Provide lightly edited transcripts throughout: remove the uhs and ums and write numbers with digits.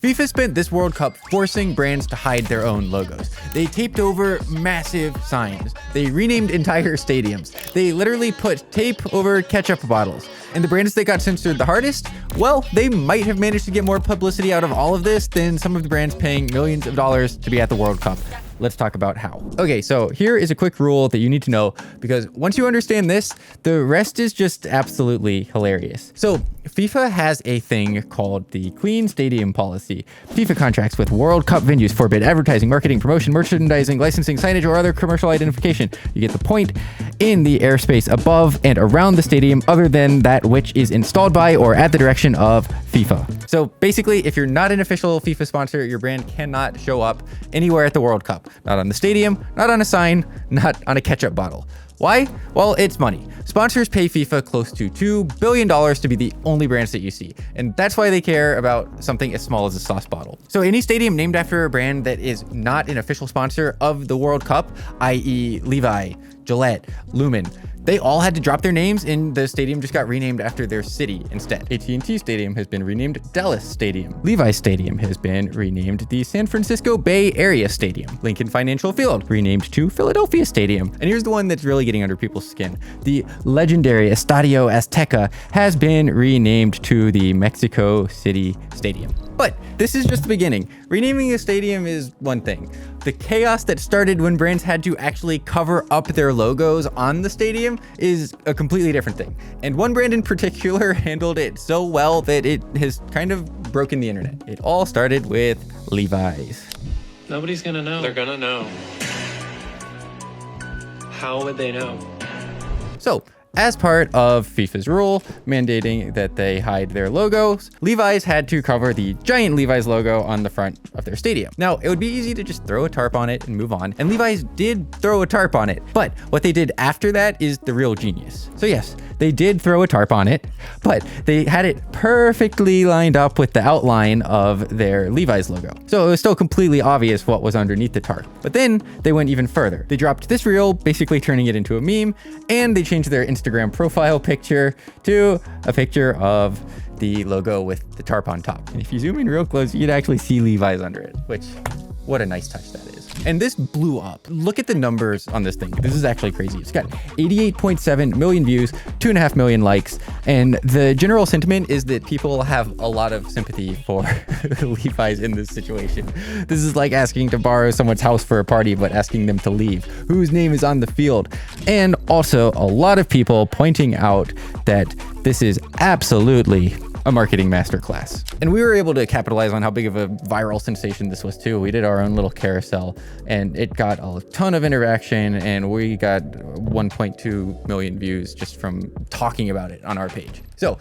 FIFA spent this World Cup forcing brands to hide their own logos. They taped over massive signs. They renamed entire stadiums. They literally put tape over ketchup bottles. And the brands that got censored the hardest, well, they might have managed to get more publicity out of all of this than some of the brands paying millions of dollars to be at the World Cup. Let's talk about how. Okay, so here is a quick rule that you need to know, because once you understand this, the rest is just absolutely hilarious. So FIFA has a thing called the Clean Stadium Policy. FIFA contracts with World Cup venues forbid advertising, marketing, promotion, merchandising, licensing, signage, or other commercial identification. You get the point, in the airspace above and around the stadium other than that which is installed by or at the direction of FIFA. So basically, if you're not an official FIFA sponsor, your brand cannot show up anywhere at the World Cup. Not on the stadium, not on a sign, not on a ketchup bottle. Why? Well, it's money. Sponsors pay FIFA close to $2 billion to be the only brands that you see. And that's why they care about something as small as a sauce bottle. So any stadium named after a brand that is not an official sponsor of the World Cup, i.e. Levi, Gillette, Lumen, they all had to drop their names and the stadium just got renamed after their city instead. AT&T Stadium has been renamed Dallas Stadium. Levi Stadium has been renamed the San Francisco Bay Area Stadium. Lincoln Financial Field renamed to Philadelphia Stadium. And here's the one that's really getting under people's skin. The legendary Estadio Azteca has been renamed to the Mexico City Stadium. But this is just the beginning. Renaming a stadium is one thing. The chaos that started when brands had to actually cover up their logos on the stadium is a completely different thing. And one brand in particular handled it so well that it has kind of broken the internet. It all started with Levi's. Nobody's gonna know. They're gonna know. How would they know? So, as part of FIFA's rule mandating that they hide their logos, Levi's had to cover the giant Levi's logo on the front of their stadium. Now, it would be easy to just throw a tarp on it and move on, and Levi's did throw a tarp on it, but what they did after that is the real genius. So yes, they did throw a tarp on it, but they had it perfectly lined up with the outline of their Levi's logo. So it was still completely obvious what was underneath the tarp. But then they went even further. They dropped this reel, basically turning it into a meme, and they changed their Instagram profile picture to a picture of the logo with the tarp on top. And if you zoom in real close, you'd actually see Levi's under it, which, what a nice touch that is. And this blew up. Look at the numbers on this thing. This is actually crazy. It's got 88.7 million views, 2.5 million likes. And the general sentiment is that people have a lot of sympathy for Levi's in this situation. This is like asking to borrow someone's house for a party, but asking them to leave. Whose name is on the field? And also a lot of people pointing out that this is absolutely a marketing masterclass. And we were able to capitalize on how big of a viral sensation this was too. We did our own little carousel and it got a ton of interaction and we got 1.2 million views just from talking about it on our page. So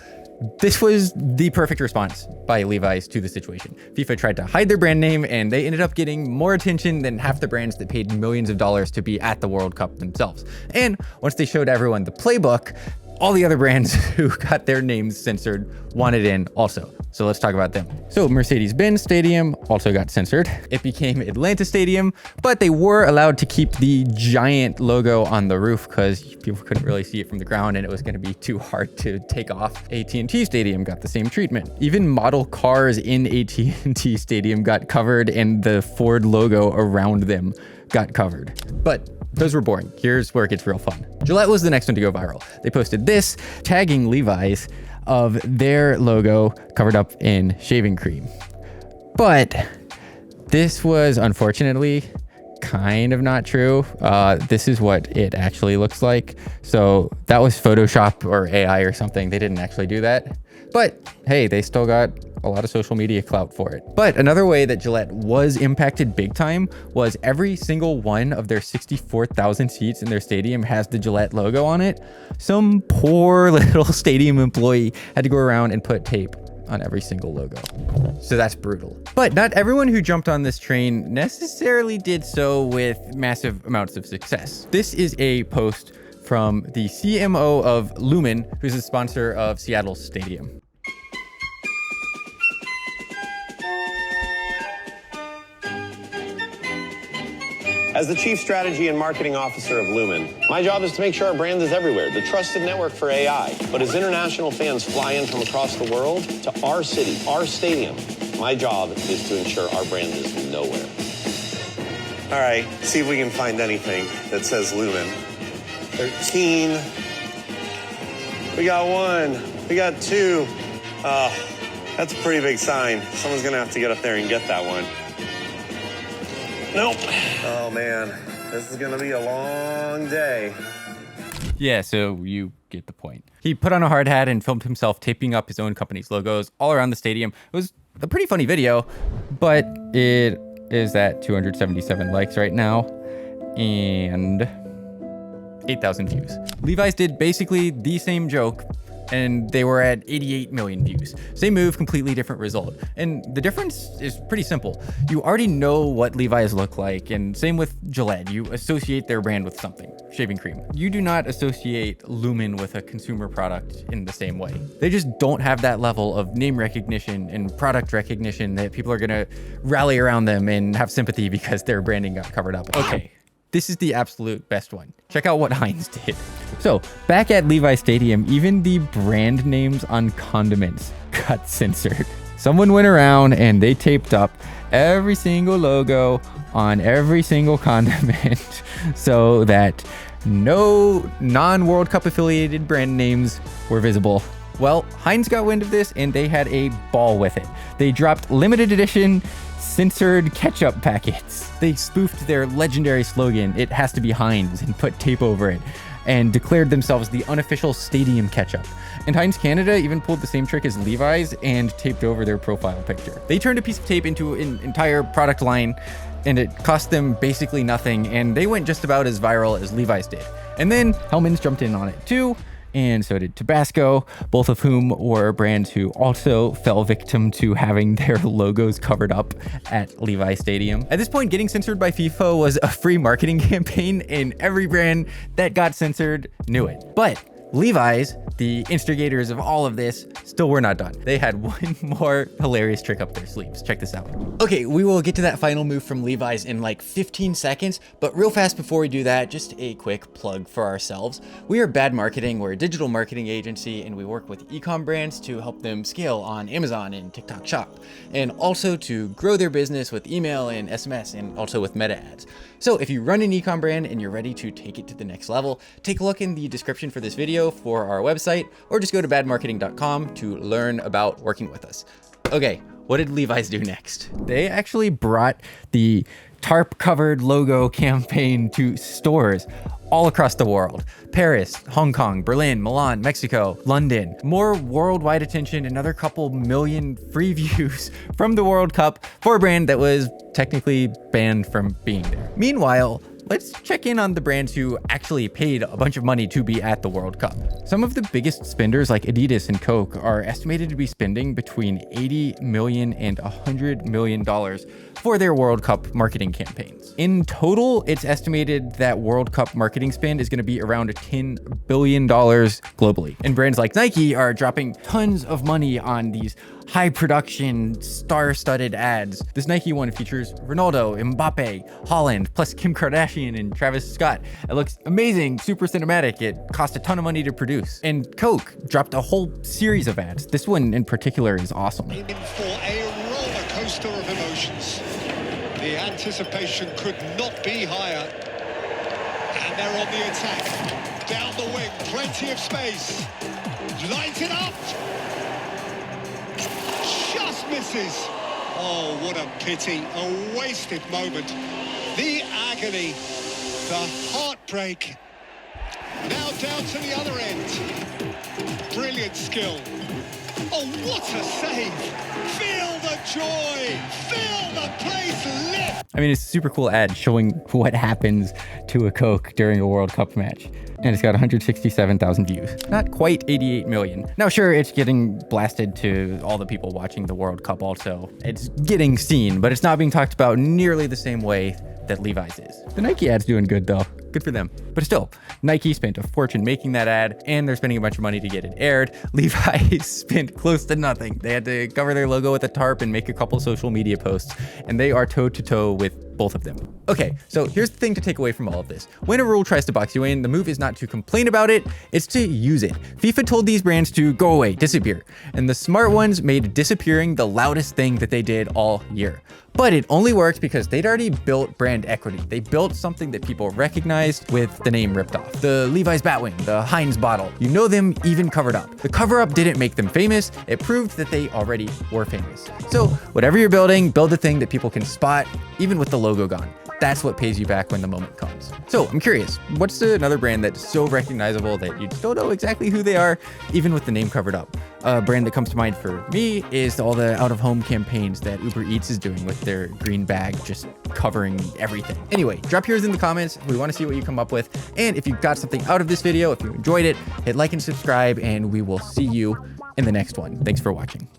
this was the perfect response by Levi's to the situation. FIFA tried to hide their brand name and they ended up getting more attention than half the brands that paid millions of dollars to be at the World Cup themselves. And once they showed everyone the playbook, all the other brands who got their names censored wanted in also. So let's talk about them. So Mercedes-Benz Stadium also got censored. It became Atlanta Stadium, but they were allowed to keep the giant logo on the roof because people couldn't really see it from the ground and it was going to be too hard to take off. AT&T Stadium got the same treatment. Even model cars in AT&T Stadium got covered and the Ford logo around them got covered. But those were boring. Here's where it gets real fun. Gillette was the next one to go viral. They posted this, tagging Levi's of their logo covered up in shaving cream. But this was unfortunately kind of not true. This is what it actually looks like. So that was Photoshop or AI or something. They didn't actually do that. But hey, they still got a lot of social media clout for it. But another way that Gillette was impacted big time was every single one of their 64,000 seats in their stadium has the Gillette logo on it. Some poor little stadium employee had to go around and put tape on every single logo. So that's brutal. But not everyone who jumped on this train necessarily did so with massive amounts of success. This is a post from the CMO of Lumen, who's a sponsor of Seattle's stadium. As the Chief Strategy and Marketing Officer of Lumen, my job is to make sure our brand is everywhere, the trusted network for AI. But as international fans fly in from across the world to our city, our stadium, My job is to ensure our brand is nowhere. All right, see if we can find anything that says Lumen. 13. We got 1. We got 2. Oh, that's a pretty big sign. Someone's gonna have to get up there and get that one. Nope. Oh man, this is gonna be a long day. Yeah, so you get the point. He put on a hard hat and filmed himself taping up his own company's logos all around the stadium. It was a pretty funny video, but it is at 277 likes right now and 8,000 views. Levi's did basically the same joke and they were at 88 million views. Same move, completely different result. And the difference is pretty simple. You already know what Levi's look like, and same with Gillette. You associate their brand with something, shaving cream. You do not associate Lumen with a consumer product in the same way. They just don't have that level of name recognition and product recognition that people are gonna rally around them and have sympathy because their branding got covered up. Okay. This is the absolute best one. Check out what Heinz did. So back at Levi Stadium, even the brand names on condiments got censored. Someone went around and they taped up every single logo on every single condiment so that no non-World Cup affiliated brand names were visible. Well, Heinz got wind of this and they had a ball with it. They dropped limited edition censored ketchup packets. They spoofed their legendary slogan, "It has to be Heinz," and put tape over it, and declared themselves the unofficial stadium ketchup. And Heinz Canada even pulled the same trick as Levi's and taped over their profile picture. They turned a piece of tape into an entire product line, and it cost them basically nothing, and they went just about as viral as Levi's did. And then Hellmann's jumped in on it too, and so did Tabasco, both of whom were brands who also fell victim to having their logos covered up at Levi Stadium. At this point, getting censored by FIFA was a free marketing campaign, and every brand that got censored knew it. But Levi's, the instigators of all of this, still were not done. They had one more hilarious trick up their sleeves. Check this out. Okay, we will get to that final move from Levi's in like 15 seconds, but real fast before we do that, just a quick plug for ourselves. We are Bad Marketing. We're a digital marketing agency, and we work with e-com brands to help them scale on Amazon and TikTok Shop, and also to grow their business with email and SMS, and also with meta ads. So if you run an e-com brand and you're ready to take it to the next level, take a look in the description for this video for our website, or just go to badmarketing.com to learn about working with us. Okay, what did Levi's do next? They actually brought the tarp covered logo campaign to stores all across the world. Paris, Hong Kong, Berlin, Milan, Mexico, London. More worldwide attention, another couple million free views from the World Cup for a brand that was technically banned from being there. Meanwhile, let's check in on the brands who actually paid a bunch of money to be at the World Cup. Some of the biggest spenders like Adidas and Coke are estimated to be spending between $80 million and $100 million for their World Cup marketing campaigns. In total, it's estimated that World Cup marketing spend is going to be around $10 billion globally. And brands like Nike are dropping tons of money on these high production, star-studded ads. This Nike one features Ronaldo, Mbappe, Holland, plus Kim Kardashian and Travis Scott. It looks amazing, super cinematic. It cost a ton of money to produce. And Coke dropped a whole series of ads. This one in particular is awesome. In for a roller coaster of emotions. The anticipation could not be higher. And they're on the attack. Down the wing, plenty of space. Light it up. Just misses. Oh, what a pity. A wasted moment. The agony. The heartbreak. Now down to the other end. Brilliant skill. Oh, what a save. Feel the joy. Feel the place lit. I mean, it's a super cool ad showing what happens to a Coke during a World Cup match. And it's got 167,000 views. Not quite 88 million. Now, sure, it's getting blasted to all the people watching the World Cup also. It's getting seen, but it's not being talked about nearly the same way that Levi's is. The Nike ad's doing good though. Good for them. But still, Nike spent a fortune making that ad, and they're spending a bunch of money to get it aired. Levi's spent close to nothing. They had to cover their logo with a tarp and make a couple social media posts, and they are toe-to-toe with both of them. Okay, so here's the thing to take away from all of this. When a rule tries to box you in, the move is not to complain about it, it's to use it. FIFA told these brands to go away, disappear. And the smart ones made disappearing the loudest thing that they did all year. But it only worked because they'd already built brand equity. They built something that people recognized with the name ripped off. The Levi's Batwing, the Heinz bottle. You know them even covered up. The cover up didn't make them famous. It proved that they already were famous. So whatever you're building, build a thing that people can spot, even with the logo gone. That's what pays you back when the moment comes. So I'm curious, what's another brand that's so recognizable that you just don't know exactly who they are, even with the name covered up? A brand that comes to mind for me is all the out-of-home campaigns that Uber Eats is doing with their green bag just covering everything. Anyway, drop yours in the comments. We want to see what you come up with. And if you got something out of this video, if you enjoyed it, hit like and subscribe, and we will see you in the next one. Thanks for watching.